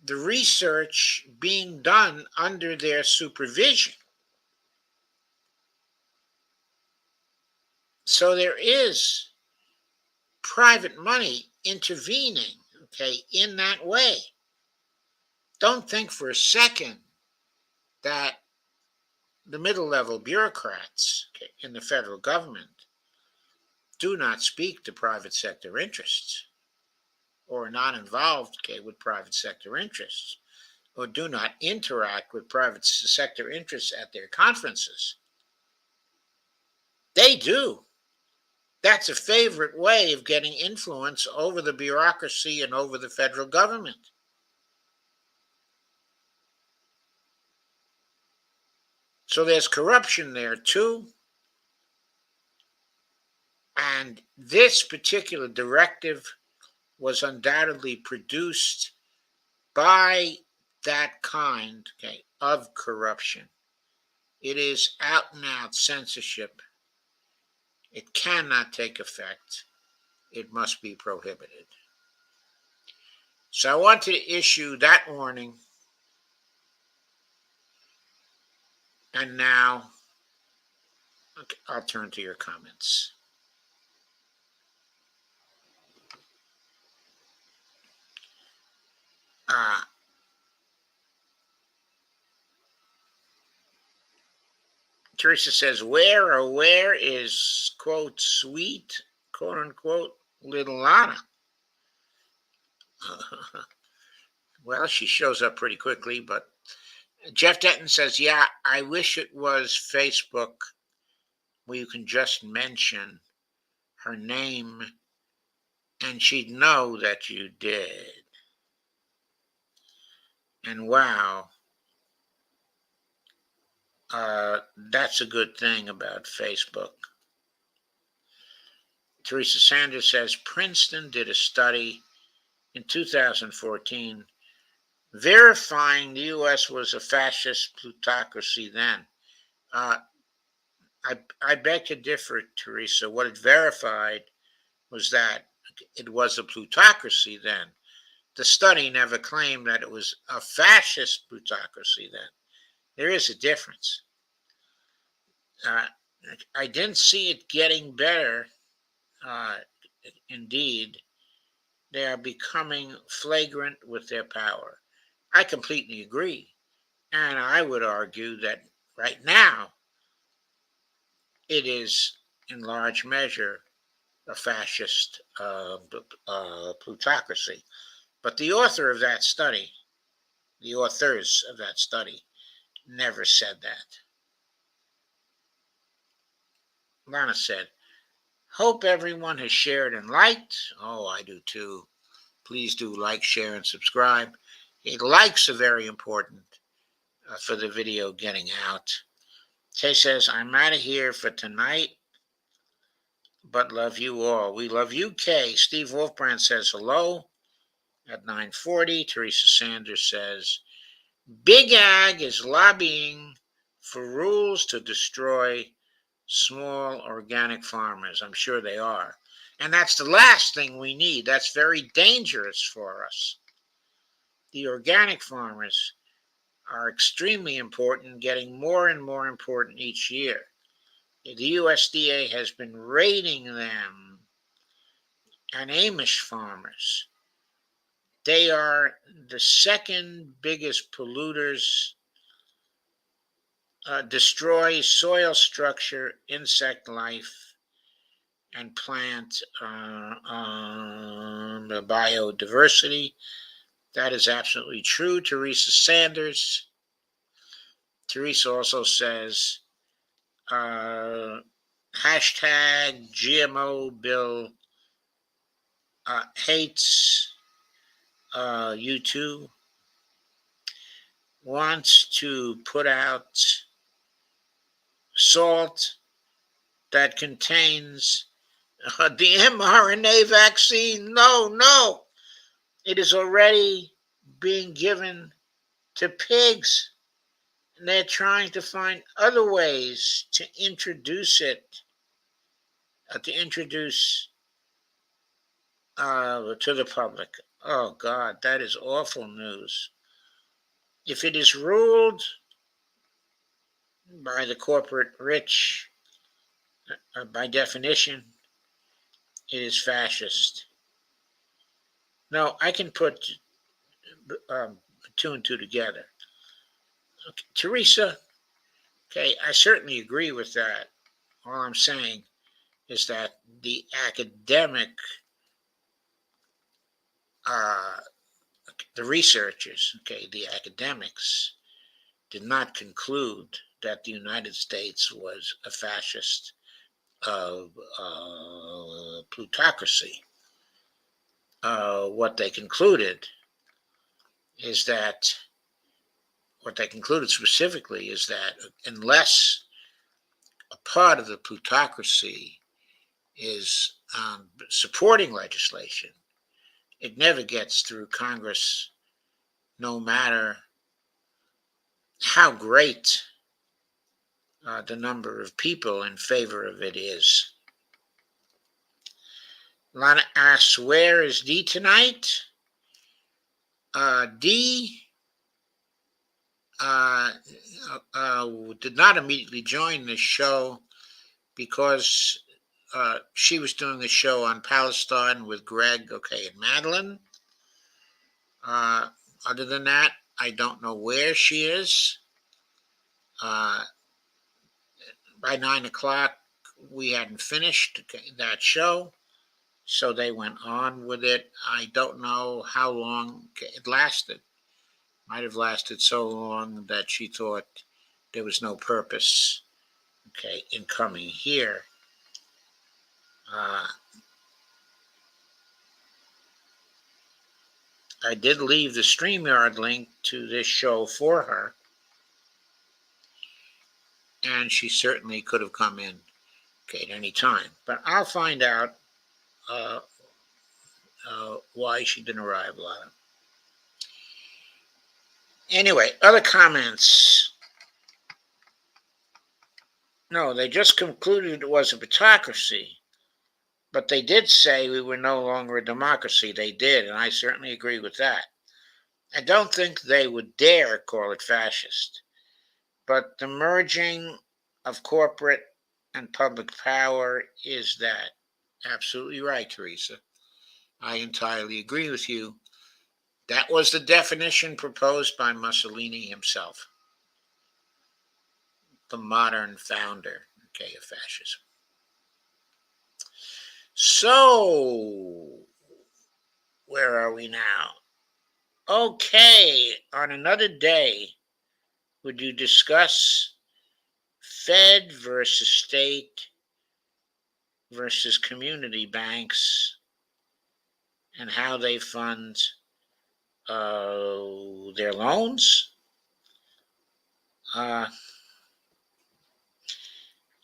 the research being done under their supervision. So there is private money intervening, in that way. Don't think for a second that the middle level bureaucrats in the federal government do not speak to private sector interests or are not involved with private sector interests or do not interact with private sector interests at their conferences. They do. That's a favorite way of getting influence over the bureaucracy and over the federal government. So there's corruption there too. And this particular directive was undoubtedly produced by that kind of corruption. It is out and out censorship. It cannot take effect. It must be prohibited. So I wanted to issue that warning And now, okay, I'll turn to your comments. Uh, Teresa says, where is, quote, sweet, quote unquote, little Lana? Well, she shows up pretty quickly, but Jeff Denton says, yeah, I wish it was Facebook where you can just mention her name and she'd know that you did. And wow, that's a good thing about Facebook. Teresa Sanders says Princeton did a study in 2014 verifying the U.S. was a fascist plutocracy then. Uh, I beg to differ, Teresa. What it verified was that it was a plutocracy then. The study never claimed that it was a fascist plutocracy then. There is a difference. I didn't see it getting better. Uh, Indeed, they are becoming flagrant with their power. I completely agree. And I would argue that right now it is in large measure a fascist plutocracy. But the author of that study, the authors of that study, never said that. Lana said, hope everyone has shared and liked. Oh, I do too. Please do like, share, and subscribe. Likes are very important for the video getting out. Kay says, I'm out of here for tonight, but love you all. We love you, Kay. Steve Wolfbrand says hello at 9:40. Teresa Sanders says, Big Ag is lobbying for rules to destroy small organic farmers. I'm sure they are. And that's the last thing we need. That's very dangerous for us. The organic farmers are extremely important, getting more and more important each year. The USDA has been raiding them and Amish farmers. They are the second biggest polluters, destroy soil structure, insect life, and plant biodiversity. That is absolutely true. Teresa Sanders. Teresa also says, hashtag GMO bill hates you too, wants to put out salt that contains the mRNA vaccine. No, it is already being given to pigs. And they're trying to find other ways to introduce it, to the public. Oh God, that is awful news. If it is ruled by the corporate rich, by definition, it is fascist. No, I can put two and two together. Okay, Teresa, okay, I certainly agree with that. All I'm saying is that the academic, uh, the researchers, okay, the academics did not conclude that the United States was a fascist plutocracy. What they concluded is that, what they concluded specifically is that unless a part of the plutocracy is supporting legislation, it never gets through Congress, no matter how great the number of people in favor of it is. Lana asks, where is Dee tonight? Dee uh, did not immediately join the show because she was doing the show on Palestine with Greg, okay, and Madeline. Uh, Other than that, I don't know where she is. Uh, by 9 o'clock, we hadn't finished that show, so they went on with it. I don't know how long it lasted. Might have lasted so long that she thought there was no purpose, okay, in coming here. Uh, I did leave the StreamYard link to this show for her, and she certainly could have come in, okay, at any time. But I'll find out uh, why she didn't arrive live. Anyway, other comments. No, they just concluded it was a autocracy, but they did say we were no longer a democracy. They did, and I certainly agree with that. I don't think they would dare call it fascist, but the merging of corporate and public power is that. Absolutely right, Teresa. I entirely agree with you. That was the definition proposed by Mussolini himself, the modern founder, okay, of fascism. So, where are we now? Okay, on another day, would you discuss Fed versus state versus community banks and how they fund their loans? Uh,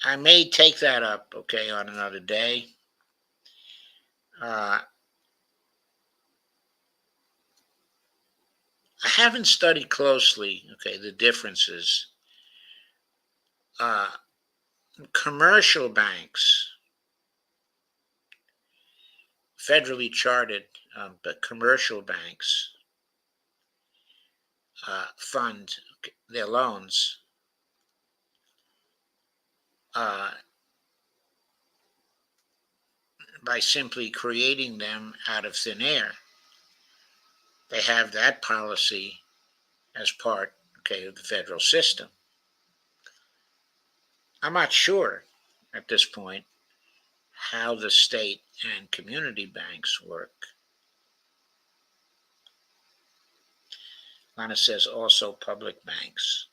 I may take that up, okay, on another day. I haven't studied closely, okay, the differences. Uh, Commercial banks, federally chartered, but commercial banks fund their loans uh, by simply creating them out of thin air. They have that policy as part, okay, of the federal system. I'm not sure at this point how the state and community banks work. Lana says also public banks.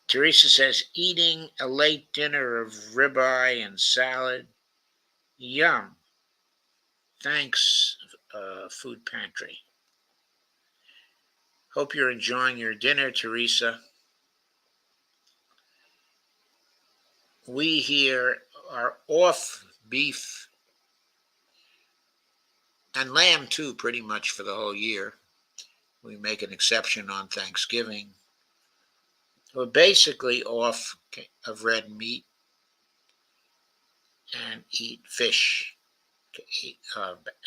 Teresa says eating a late dinner of ribeye and salad. Yum. Thanks, Food Pantry. Hope you're enjoying your dinner, Teresa. We here are off beef and lamb too, pretty much for the whole year. We make an exception on Thanksgiving. We're basically off of red meat and eat fish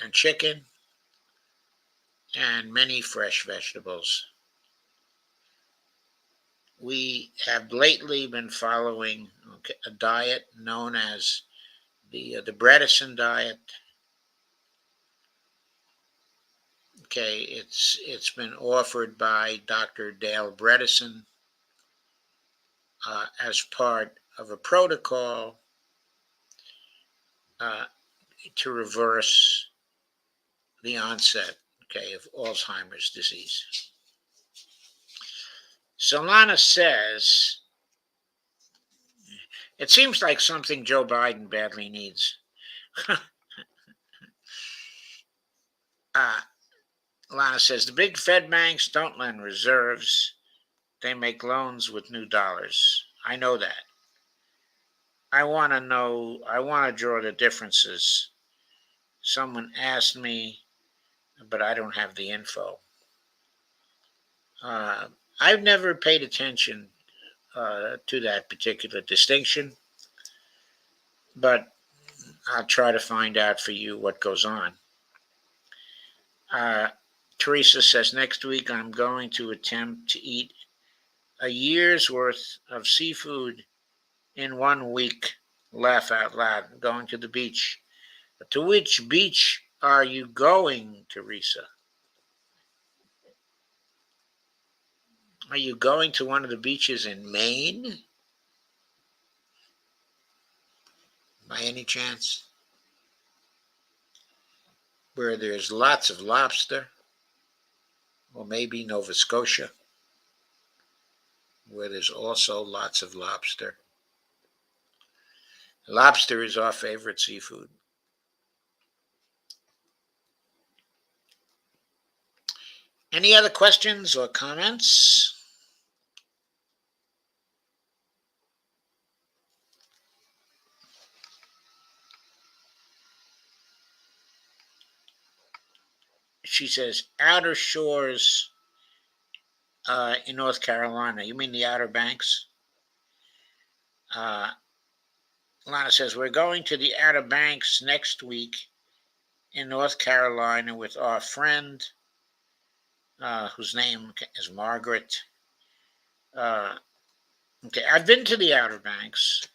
and chicken and many fresh vegetables. We have lately been following a diet known as the Bredesen diet. Okay, it's been offered by Dr. Dale Bredesen as part of a protocol uh, to reverse the onset, okay, of Alzheimer's disease. Solana says it seems like something Joe Biden badly needs. Lana says the big Fed banks don't lend reserves. They make loans with new dollars. I know that. I want to draw the differences. Someone asked me, but I don't have the info. I've never paid attention to that particular distinction, but I'll try to find out for you what goes on. Teresa says, next week I'm going to attempt to eat a year's worth of seafood in 1 week. Laugh out loud. Going to the beach. To which beach are you going, Teresa? Are you going to one of the beaches in Maine? By any chance? Where there's lots of lobster? Or maybe Nova Scotia, where there's also lots of lobster. Lobster is our favorite seafood. Any other questions or comments? She says, outer shores in North Carolina. You mean the Outer Banks? Lana says, we're going to the Outer Banks next week in North Carolina with our friend, whose name is Margaret. Okay, I've been to the Outer Banks.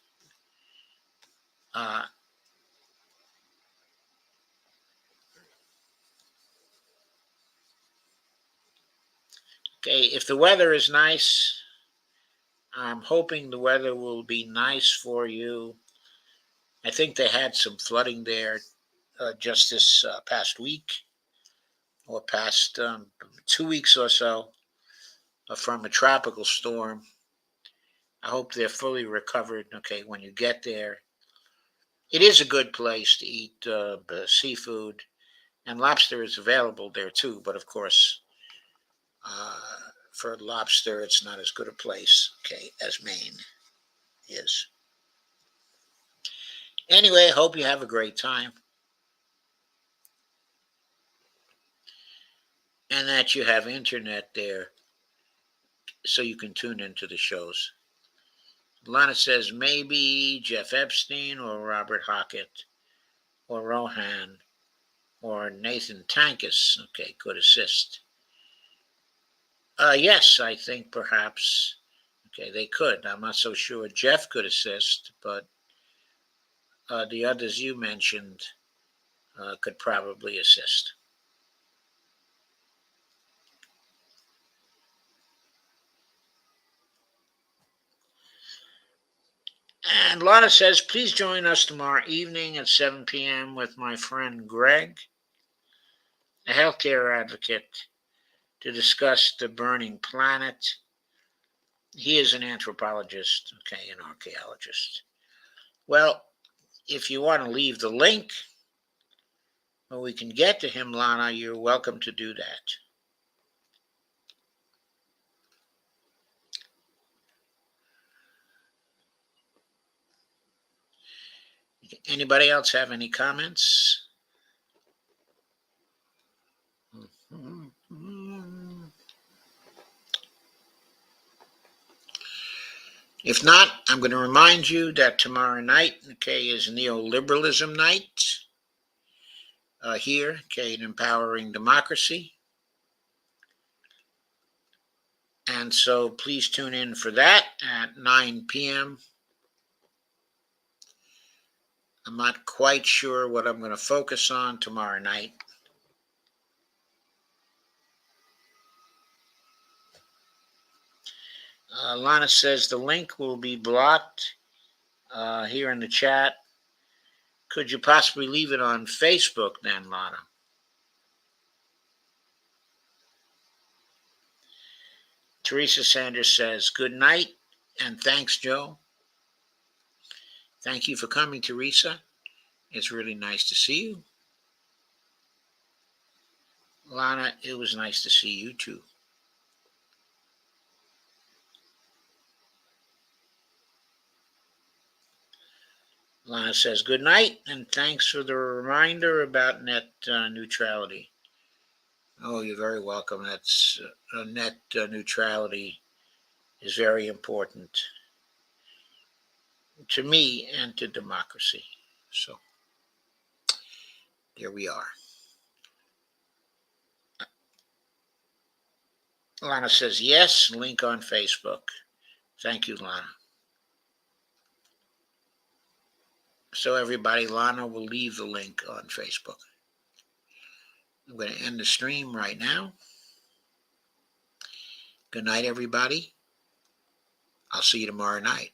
Okay, if the weather is nice, I'm hoping the weather will be nice for you. I think they had some flooding there just this past week or past 2 weeks or so from a tropical storm. I hope they're fully recovered. Okay, when you get there, it is a good place to eat seafood, and lobster is available there too. But of course, for lobster, it's not as good a place, okay, as Maine is. Anyway, hope you have a great time and that you have internet there so you can tune into the shows. Lana says maybe Jeff Epstein or Robert Hockett or Rohan or Nathan Tankus, okay, could assist. Yes, I think perhaps, okay, they could. I'm not so sure Jeff could assist, but the others you mentioned could probably assist. And Lana says, please join us tomorrow evening at 7 p.m. with my friend Greg, a healthcare advocate, to discuss the burning planet. He is an anthropologist, okay, an archaeologist. Well, if you want to leave the link where we can get to him, Lana, you're welcome to do that. Anybody else have any comments? If not, I'm going to remind you that tomorrow night, okay, is neoliberalism night here, okay, in Empowering Democracy. And so please tune in for that at 9 p.m. I'm not quite sure what I'm going to focus on tomorrow night. Lana says the link will be blocked here in the chat. Could you possibly leave it on Facebook then, Lana? Teresa Sanders says, good night and thanks, Joe. Thank you for coming, Teresa. It's really nice to see you. Lana, it was nice to see you too. Lana says, good night and thanks for the reminder about net neutrality. Oh, you're very welcome. That's net neutrality is very important to me and to democracy. So here we are. Lana says yes, link on Facebook. Thank you, Lana. So everybody, Lana will leave the link on Facebook. I'm going to end the stream right now. Good night, everybody. I'll see you tomorrow night.